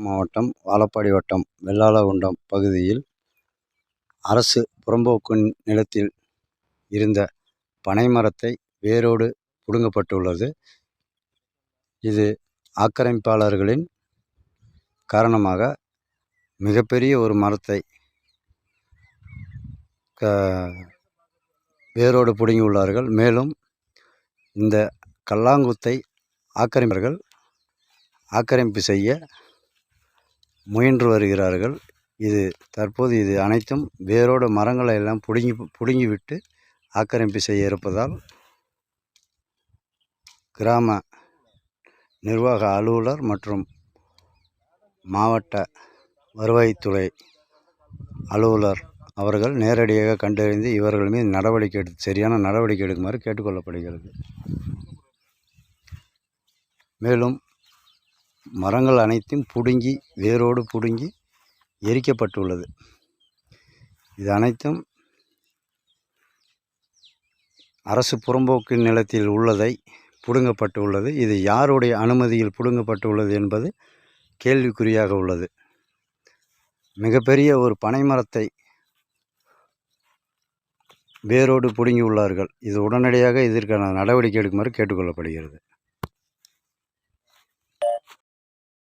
மாவட்டம் வாழப்பாடி வட்டம் வெள்ளாளகுண்டம் பகுதியில் அரசு புறம்போக்கு நிலத்தில் இருந்த பனை மரத்தை வேரோடு பிடுங்கப்பட்டுள்ளது. இது ஆக்கிரமிப்பாளர்களின் காரணமாக மிகப்பெரிய ஒரு மரத்தை வேரோடு பிடுங்கியுள்ளார்கள். மேலும் இந்த கல்லாங்குத்தை ஆக்கிரமிப்பு செய்ய முயன்று வருகிறார்கள். தற்போது இது அனைத்தும் வேரோடு மரங்களை எல்லாம் பிடுங்கிவிட்டு ஆக்கிரமிப்பு செய்ய இருப்பதால் கிராம நிர்வாக அலுவலர் மற்றும் மாவட்ட வருவாய்த்துறை அலுவலர் அவர்கள் நேரடியாக கண்டறிந்து இவர்கள் மீது சரியான நடவடிக்கை எடுக்குமாறு கேட்டுக்கொள்ளப்படுகிறது. மேலும் மரங்கள் அனைத்தும் வேரோடு பிடுங்கி எரிக்கப்பட்டுள்ளது. இது அனைத்தும் அரசு புறம்போக்கு நிலத்தில் உள்ளதை பிடுங்கப்பட்டுள்ளது. இது யாருடைய அனுமதியில் பிடுங்கப்பட்டுள்ளது என்பது கேள்விக்குறியாக உள்ளது. மிகப்பெரிய ஒரு பனை மரத்தை வேரோடு பிடுங்கியுள்ளார்கள். இது உடனடியாக இதற்கான நடவடிக்கை எடுக்குமாறு கேட்டுக்கொள்ளப்படுகிறது.